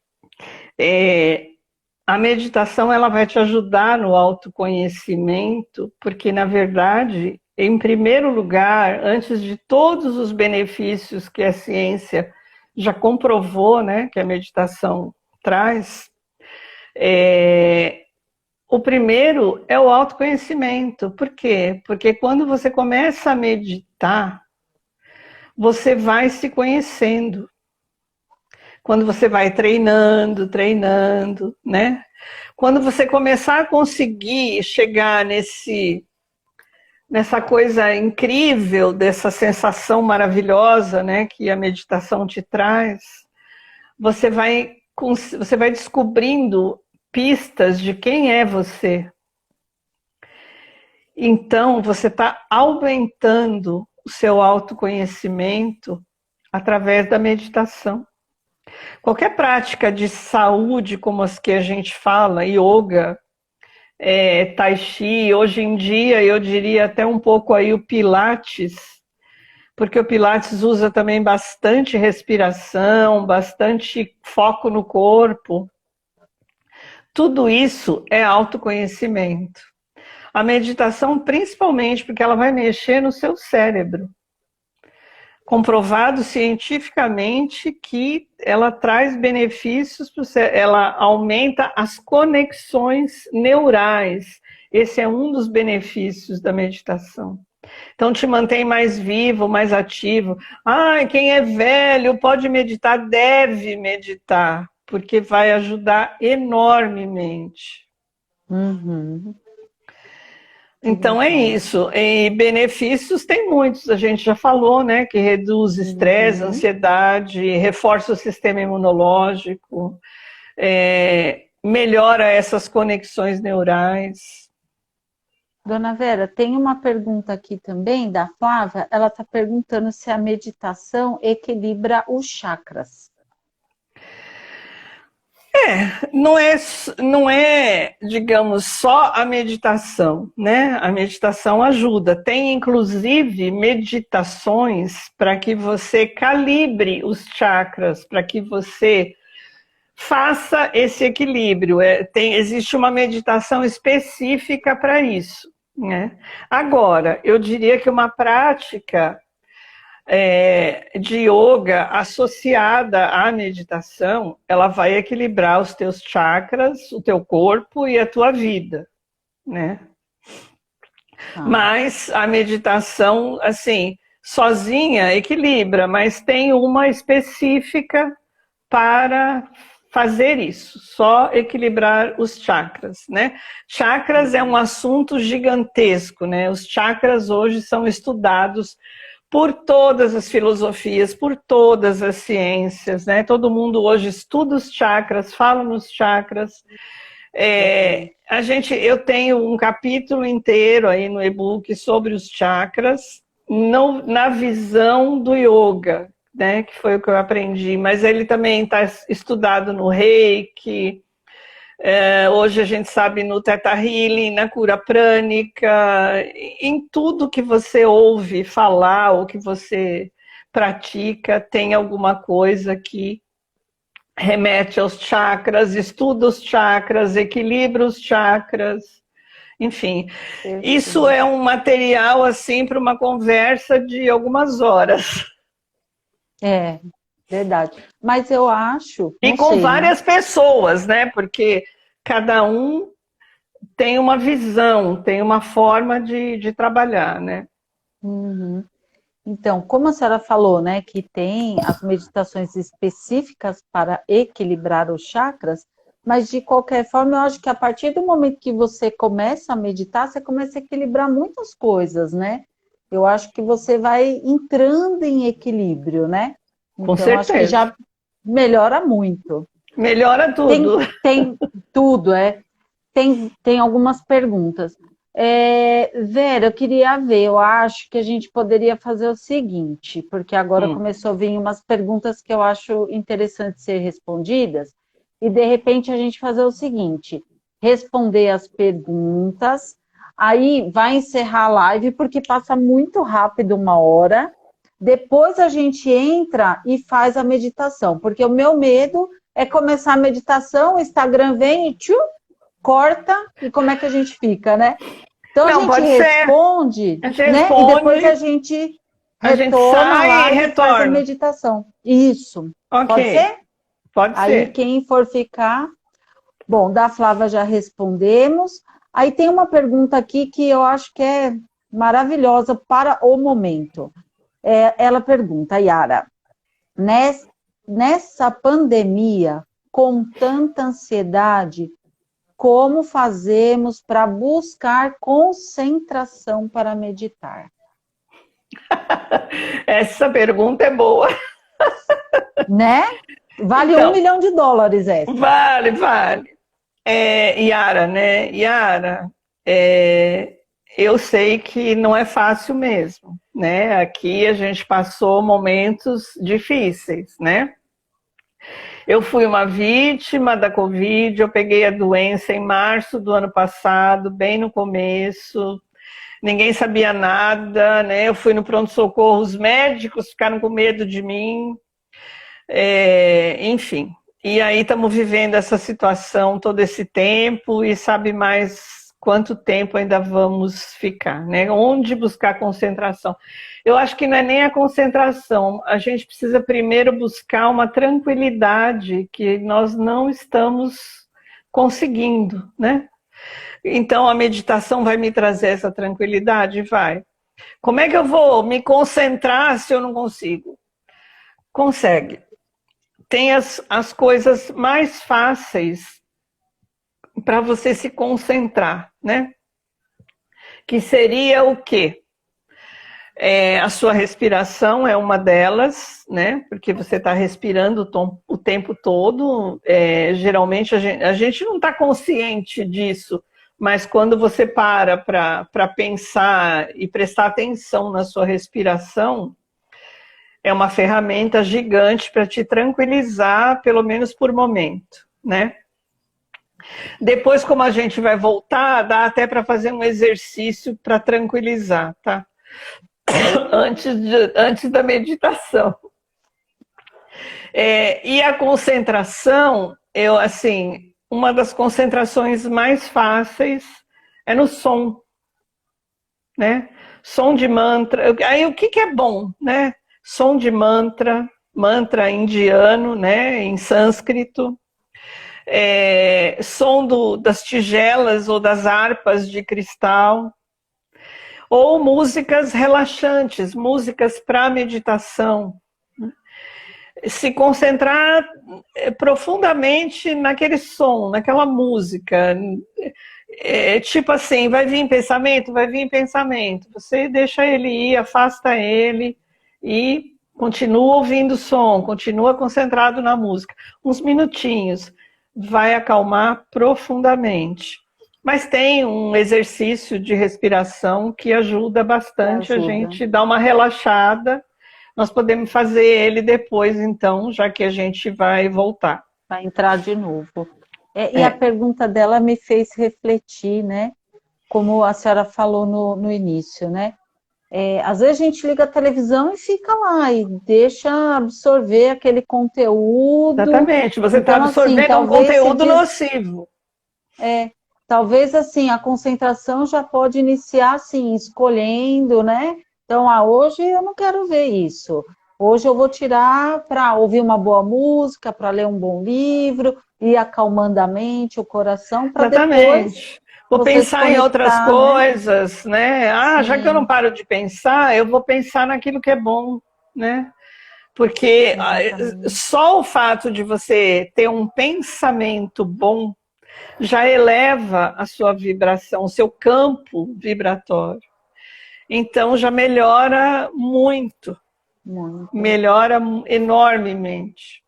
A meditação, ela vai te ajudar no autoconhecimento, porque, na verdade, em primeiro lugar, antes de todos os benefícios que a ciência já comprovou, né, que a meditação traz, o primeiro é o autoconhecimento. Por quê? Porque quando você começa a meditar, você vai se conhecendo. Quando você vai treinando, né? Quando você começar a conseguir chegar nessa coisa incrível, dessa sensação maravilhosa, né, que a meditação te traz, você vai descobrindo pistas de quem é você. Então, você está aumentando o seu autoconhecimento através da meditação. Qualquer prática de saúde, como as que a gente fala, yoga, tai chi, hoje em dia eu diria até um pouco aí o pilates, porque o pilates usa também bastante respiração, bastante foco no corpo. Tudo isso é autoconhecimento. A meditação, principalmente, porque ela vai mexer no seu cérebro. Comprovado cientificamente que ela traz benefícios, ela aumenta as conexões neurais. Esse é um dos benefícios da meditação. Então te mantém mais vivo, mais ativo. Quem é velho pode meditar, deve meditar, porque vai ajudar enormemente. Uhum. Então é isso. E benefícios tem muitos, a gente já falou, né? Que reduz estresse, ansiedade, reforça o sistema imunológico, melhora essas conexões neurais. Dona Vera, tem uma pergunta aqui também da Flávia. Ela está perguntando se a meditação equilibra os chakras. Não é, digamos, só a meditação, né? A meditação ajuda. Tem, inclusive, meditações para que você calibre os chakras, para que você faça esse equilíbrio. Existe uma meditação específica para isso, né? Agora, eu diria que uma prática de yoga associada à meditação, ela vai equilibrar os teus chakras, o teu corpo e a tua vida, né? Mas a meditação, assim, sozinha equilibra, mas tem uma específica para fazer isso, só equilibrar os chakras, né? Chakras é um assunto gigantesco, né? Os chakras hoje são estudados por todas as filosofias, por todas as ciências, né? Todo mundo hoje estuda os chakras, fala nos chakras. Eu tenho um capítulo inteiro aí no e-book sobre os chakras, na visão do yoga, né? Que foi o que eu aprendi, mas ele também está estudado no Reiki. Hoje a gente sabe no Theta Healing, na cura prânica, em tudo que você ouve falar ou que você pratica, tem alguma coisa que remete aos chakras, estuda os chakras, equilibra os chakras, enfim. Isso é um material assim para uma conversa de algumas horas. É, verdade. Mas eu acho... E com várias pessoas, né? Porque cada um tem uma visão, tem uma forma de trabalhar, né? Então, como a senhora falou, né, que tem as meditações específicas para equilibrar os chakras, mas de qualquer forma, eu acho que a partir do momento que você começa a meditar, você começa a equilibrar muitas coisas, né? Eu acho que você vai entrando em equilíbrio, né? Com então, certeza. Acho que já melhora muito. Melhora tudo. Tem tudo, Tem algumas perguntas. Vera, eu queria ver, eu acho que a gente poderia fazer o seguinte, porque agora começou a vir umas perguntas que eu acho interessante ser respondidas, e de repente a gente fazer o seguinte, responder as perguntas, aí vai encerrar a live, porque passa muito rápido 1 hora, depois a gente entra e faz a meditação, porque o meu medo é começar a meditação, o Instagram vem e corta, e como é que a gente fica, né? Então Não, a gente responde, né? E depois a gente retorna lá e faz a meditação. Isso. Okay. Pode ser? Pode ser. Aí quem for ficar... Bom, da Flávia já respondemos. Aí tem uma pergunta aqui que eu acho que é maravilhosa para o momento. Ela pergunta, Yara, nessa pandemia, com tanta ansiedade, como fazemos para buscar concentração para meditar? Essa pergunta é boa. Né? Vale então, $1 milhão essa. Vale. Yara, né? Yara, eu sei que não é fácil mesmo, né? Aqui a gente passou momentos difíceis, né? Eu fui uma vítima da Covid, eu peguei a doença em março do ano passado, bem no começo, ninguém sabia nada, né? Eu fui no pronto-socorro, os médicos ficaram com medo de mim, enfim. E aí estamos vivendo essa situação todo esse tempo e sabe mais quanto tempo ainda vamos ficar, né? Onde buscar concentração? Eu acho que não é nem a concentração, a gente precisa primeiro buscar uma tranquilidade que nós não estamos conseguindo, né? Então a meditação vai me trazer essa tranquilidade? Vai. Como é que eu vou me concentrar se eu não consigo? Consegue. Tem as coisas mais fáceis para você se concentrar, né? que seria o quê? A sua respiração é uma delas, né? Porque você está respirando o tempo todo. Geralmente a gente não está consciente disso, mas quando você para pensar e prestar atenção na sua respiração, é uma ferramenta gigante para te tranquilizar, pelo menos por momento, né? Depois, como a gente vai voltar, dá até para fazer um exercício para tranquilizar, tá? Antes da meditação. E a concentração, assim, uma das concentrações mais fáceis é no som, né? Som de mantra. Aí o que é bom, né? Som de mantra, mantra indiano, né? Em sânscrito. Som das tigelas ou das harpas de cristal. Ou músicas relaxantes, músicas para meditação. Se concentrar profundamente naquele som, naquela música. Tipo assim, vai vir pensamento? Vai vir pensamento. Você deixa ele ir, afasta ele e continua ouvindo o som, continua concentrado na música. Uns minutinhos, vai acalmar profundamente. Mas tem um exercício de respiração que ajuda bastante a gente dar uma relaxada. Nós podemos fazer ele depois, então, já que a gente vai voltar. Vai entrar de novo. E a pergunta dela me fez refletir, né? Como a senhora falou no início, né? Às vezes a gente liga a televisão e fica lá e deixa absorver aquele conteúdo. Exatamente, você está absorvendo um conteúdo nocivo. Talvez assim, a concentração já pode iniciar assim, escolhendo, né? Então, hoje eu não quero ver isso. Hoje eu vou tirar para ouvir uma boa música, para ler um bom livro, ir acalmando a mente, o coração, para depois... Vou pensar em outras coisas, né? Já que eu não paro de pensar, eu vou pensar naquilo que é bom, né? Porque só o fato de você ter um pensamento bom já eleva a sua vibração, o seu campo vibratório. Então já melhora muito. Melhora enormemente.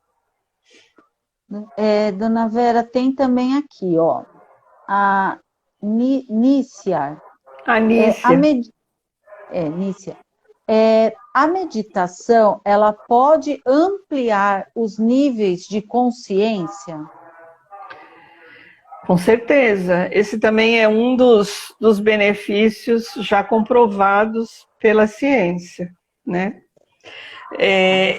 Dona Vera, tem também aqui, ó, a Nícia. Nícia. A meditação, ela pode ampliar os níveis de consciência? Com certeza. Esse também é um dos benefícios já comprovados pela ciência, né?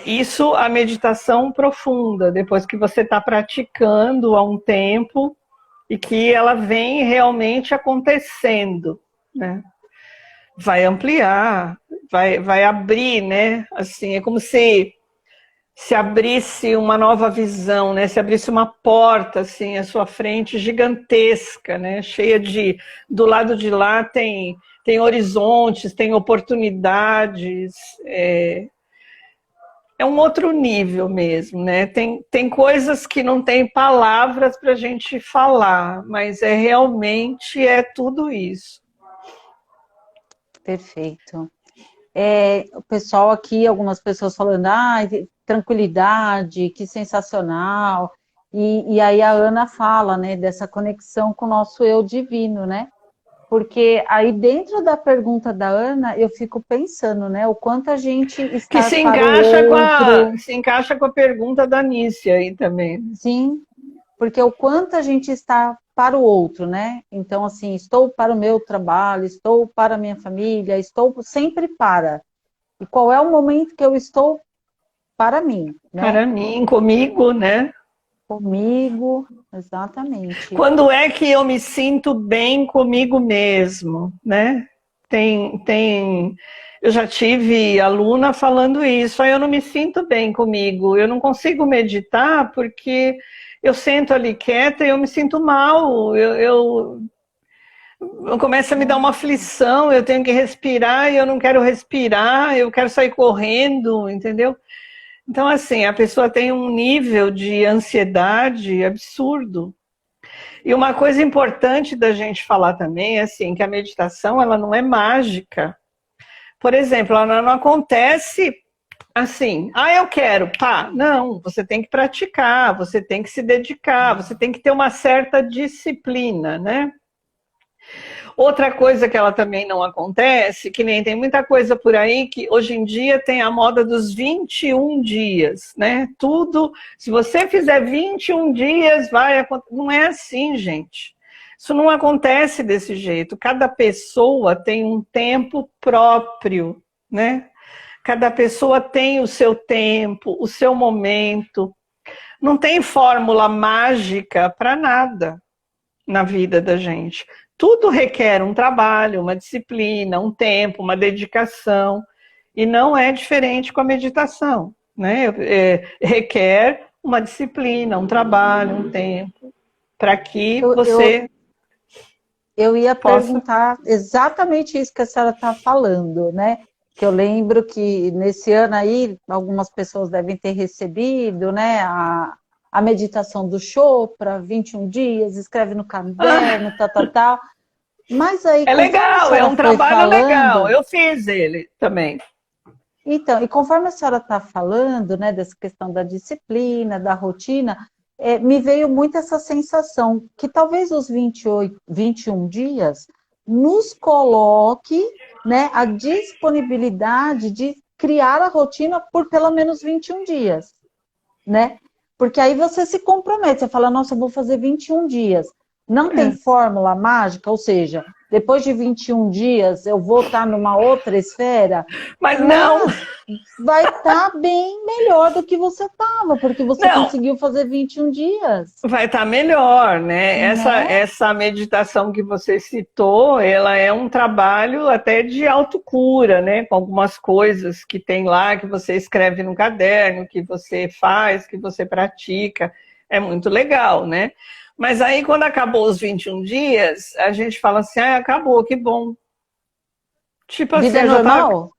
Isso, a meditação profunda, depois que você está praticando há um tempo e que ela vem realmente acontecendo, né? Vai ampliar, vai abrir, né? Assim, é como se abrisse uma nova visão, né? Se abrisse uma porta assim à sua frente gigantesca, né? Cheia do lado de lá tem horizontes, tem oportunidades. É um outro nível mesmo, né? Tem coisas que não tem palavras para a gente falar, mas realmente tudo isso. Perfeito. O pessoal aqui, algumas pessoas falando, tranquilidade, que sensacional. E aí a Ana fala, né, dessa conexão com o nosso eu divino, né? Porque aí dentro da pergunta da Ana, eu fico pensando, né, o quanto a gente está que se encaixa com a pergunta da Nícia aí também. Sim, porque o quanto a gente está para o outro, né? Então, assim, estou para o meu trabalho, estou para a minha família, estou sempre para. E qual é o momento que eu estou para mim, né? Para mim, comigo, né? Comigo, exatamente. Quando é que eu me sinto bem comigo mesmo, né? Eu já tive aluna falando isso, eu não me sinto bem comigo, eu não consigo meditar porque eu sento ali quieta e eu me sinto mal, eu começa a me dar uma aflição, eu tenho que respirar e eu não quero respirar, eu quero sair correndo, entendeu? Então, assim, a pessoa tem um nível de ansiedade absurdo. E uma coisa importante da gente falar também é assim, que a meditação ela não é mágica. Por exemplo, ela não acontece assim, eu quero, pá. Não, você tem que praticar, você tem que se dedicar, você tem que ter uma certa disciplina, né? Outra coisa que ela também não acontece, que nem tem muita coisa por aí que hoje em dia tem a moda dos 21 dias, né? Tudo, se você fizer 21 dias, vai acontecer. Não é assim, gente. Isso não acontece desse jeito. Cada pessoa tem um tempo próprio, né? Cada pessoa tem o seu tempo, o seu momento. Não tem fórmula mágica para nada na vida da gente. Tudo requer um trabalho, uma disciplina, um tempo, uma dedicação. E não é diferente com a meditação, né? Requer uma disciplina, um trabalho, um tempo, para que você eu ia possa... perguntar exatamente isso que a senhora está falando, né? Que eu lembro que nesse ano aí, algumas pessoas devem ter recebido, né, a meditação do Chopra, 21 dias, escreve no caderno, tal. Mas aí, É conforme a legal, é senhora um foi trabalho legal. falando... Eu fiz ele também. Então, e conforme a senhora está falando, né, dessa questão da disciplina, da rotina, me veio muito essa sensação que talvez os 21 dias nos coloque, né, a disponibilidade de criar a rotina por pelo menos 21 dias, né? Porque aí você se compromete, você fala, nossa, eu vou fazer 21 dias. Não tem fórmula mágica, ou seja, depois de 21 dias eu vou estar numa outra esfera, Mas não, vai estar bem melhor do que você estava, porque você não, conseguiu fazer 21 dias, vai estar melhor, né? né? Essa meditação que você citou, ela é um trabalho até de autocura, né? Com algumas coisas que tem lá, que você escreve no caderno, que você faz, que você pratica. É muito legal, né? Mas aí, quando acabou os 21 dias, a gente fala assim, acabou, que bom. Tipo assim, Vida eu já tava... normal?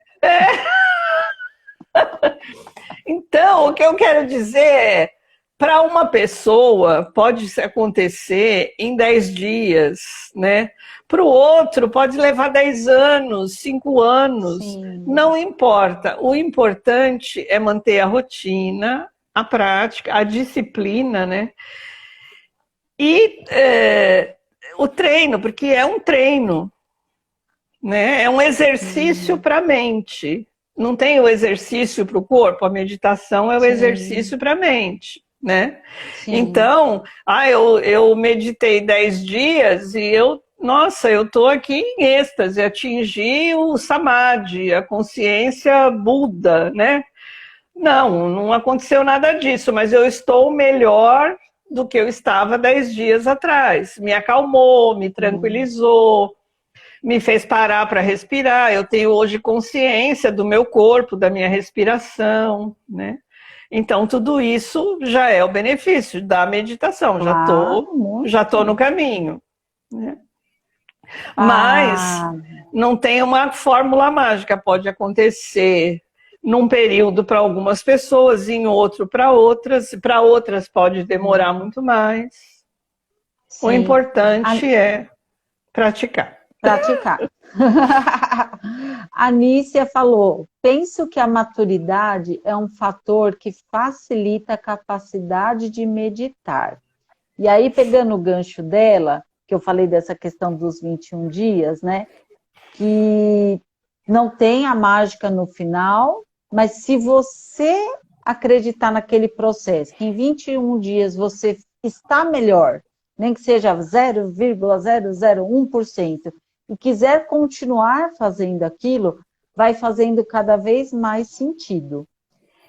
Então, o que eu quero dizer é, para uma pessoa pode acontecer em 10 dias, né? Para o outro pode levar 10 anos, 5 anos, Sim. não importa. O importante é manter a rotina, a prática, a disciplina, né? E o treino, porque é um treino, né? É um exercício para a mente. Não tem o exercício para o corpo, a meditação é o Sim, exercício para a mente, né? sim. Então, eu meditei 10 dias e nossa, eu estou aqui em êxtase, atingi o samadhi, a consciência Buda, né? Não aconteceu nada disso, mas eu estou melhor do que eu estava 10 dias atrás. Me acalmou, me tranquilizou, me fez parar para respirar. Eu tenho hoje consciência do meu corpo, da minha respiração, né? Então, tudo isso já é o benefício da meditação. Claro, Já tô no muito. caminho, né? Mas Ah, não tem uma fórmula mágica. Pode acontecer num período para algumas pessoas, em outro para outras pode demorar muito mais. O sim. A, importante é praticar. praticar. A Nícia falou: penso que a maturidade é um fator que facilita a capacidade de meditar. E aí, pegando o gancho dela, que eu falei dessa questão dos 21 dias, né? Que não tem a mágica no final, mas se você acreditar naquele processo, que em 21 dias você está melhor, nem que seja 0,001%, e quiser continuar fazendo aquilo, vai fazendo cada vez mais sentido.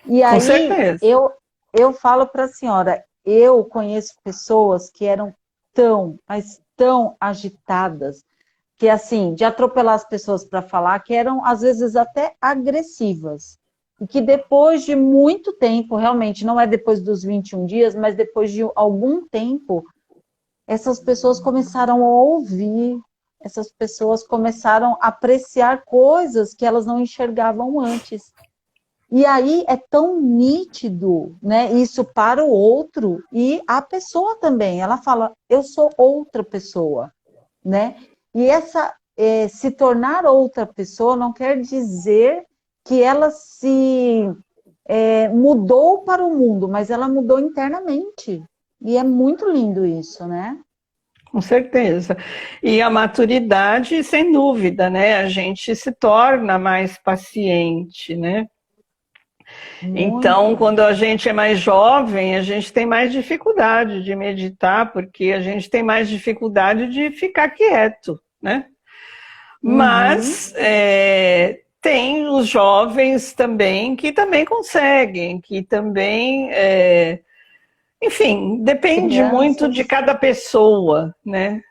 E Com aí certeza. eu falo para a senhora, eu conheço pessoas que eram tão, mas tão agitadas, que assim, de atropelar as pessoas para falar, que eram às vezes até agressivas. E que depois de muito tempo, realmente, não é depois dos 21 dias, mas depois de algum tempo, essas pessoas começaram a ouvir, essas pessoas começaram a apreciar coisas que elas não enxergavam antes. E aí é tão nítido, né, isso para o outro e a pessoa também. Ela fala, eu sou outra pessoa, né? E se tornar outra pessoa não quer dizer que ela se mudou para o mundo, mas ela mudou internamente. E é muito lindo isso, né? Com certeza. E a maturidade, sem dúvida, né? A gente se torna mais paciente, né? Então, Muito. quando a gente é mais jovem, a gente tem mais dificuldade de meditar, porque a gente tem mais dificuldade de ficar quieto, né? Uhum. Mas tem os jovens também que também conseguem, que também, enfim, depende muito de Crianças. cada pessoa, né?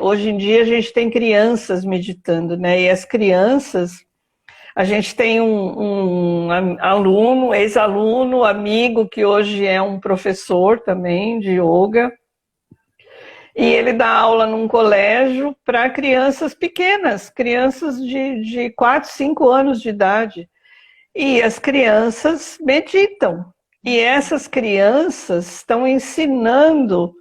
Hoje em dia a gente tem crianças meditando, né? E as crianças, a gente tem um aluno, ex-aluno, amigo, que hoje é um professor também de yoga, e ele dá aula num colégio para crianças pequenas, crianças de 4, 5 anos de idade. E as crianças meditam. E essas crianças estão ensinando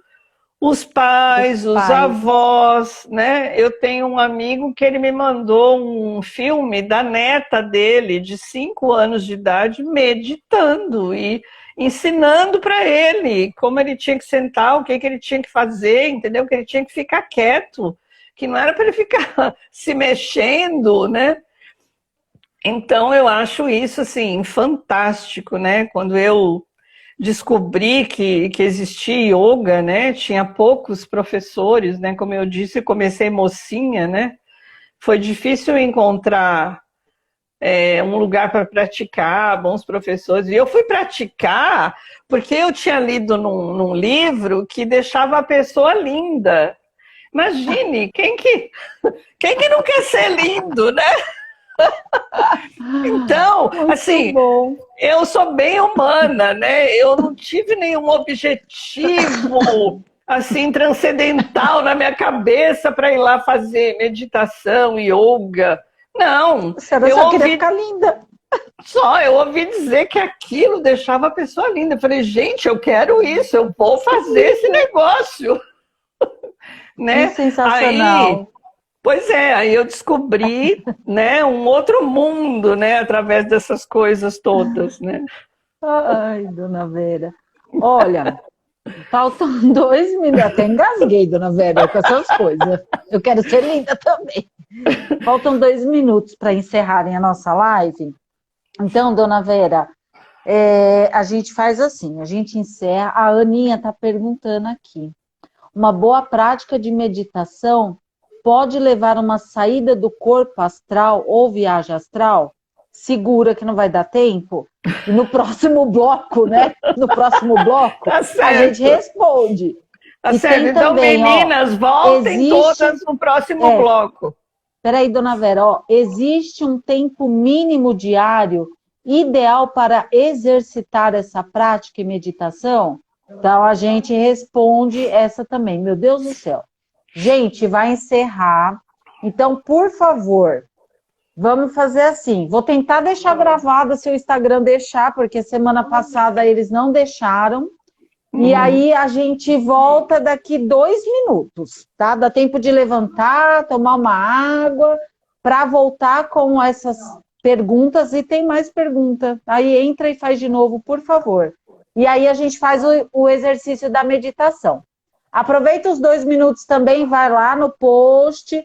os Os pais, os pais. avós, né? Eu tenho um amigo que ele me mandou um filme da neta dele, de 5 anos de idade, meditando e ensinando para ele como ele tinha que sentar, o que ele tinha que fazer, entendeu? Que ele tinha que ficar quieto, que não era para ele ficar se mexendo, né? Então eu acho isso assim fantástico, né? Quando eu descobri que existia yoga, né? Tinha poucos professores, né? Como eu disse, eu comecei mocinha, né? Foi difícil encontrar um lugar para praticar, bons professores. E eu fui praticar porque eu tinha lido num livro que deixava a pessoa linda. Imagine, quem que não quer ser lindo, né? Então, Muito assim, bom. eu sou bem humana, né? Eu não tive nenhum objetivo assim transcendental na minha cabeça para ir lá fazer meditação, yoga. Não, A senhora só queria ficar linda. eu ouvi dizer que aquilo deixava a pessoa linda. Eu falei, gente, eu quero isso, eu vou fazer esse Isso. negócio, Que né? Aí, sensacional. pois é, aí eu descobri, né, um outro mundo, né, através dessas coisas todas, né? Ai, dona Vera. Olha, faltam 2 minutos. Até engasguei, dona Vera, com essas coisas. Eu quero ser linda também. Faltam 2 minutos para encerrarem a nossa live. Então, dona Vera, a gente faz assim, a gente encerra. A Aninha está perguntando aqui. Uma boa prática de meditação pode levar a uma saída do corpo astral ou viagem astral? Segura que não vai dar tempo? E no próximo bloco, né? No próximo bloco, Tá a gente certo. responde. Tá E certo. tem Então, também, ó, meninas, voltem existe. todas no próximo bloco. Peraí, dona Vera, ó, existe um tempo mínimo diário ideal para exercitar essa prática e meditação? Então a gente responde essa também. Meu Deus do céu. Gente, vai encerrar. Então, por favor, vamos fazer assim. Vou tentar deixar gravado se o Instagram deixar, porque semana passada eles não deixaram. E aí a gente volta daqui 2 minutos, tá? Dá tempo de levantar, tomar uma água, para voltar com essas perguntas. E tem mais pergunta. Aí entra e faz de novo, por favor. E aí a gente faz o exercício da meditação. Aproveita os 2 minutos também, vai lá no post,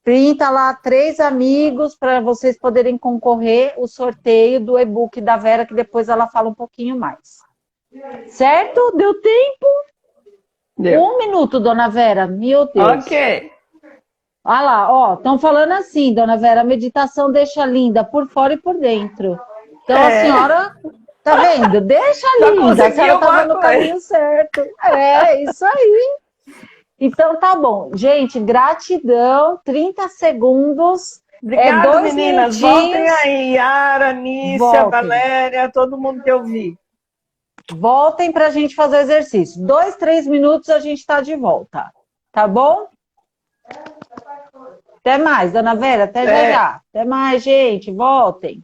printa lá 3 amigos para vocês poderem concorrer o sorteio do e-book da Vera, que depois ela fala um pouquinho mais. Certo? Deu tempo? Deu. 1 minuto, dona Vera. Meu Deus. Ok. Olha lá, ó. Estão falando assim, dona Vera, a meditação deixa linda por fora e por dentro. Então a senhora, tá vendo? Deixa Já linda. A consegui senhora estava alguma no coisa. caminho certo. É, isso aí. Então tá bom. Gente, gratidão. 30 segundos. Obrigada, 2 meninas. Voltem minutinhos. aí. Yara, Nícia, Voltem. Valéria, todo mundo que eu vi. Voltem para a gente fazer o exercício. 2, 3 minutos a gente está de volta. Tá bom? Até mais, dona Vera. Até já já. Até mais, gente. Voltem.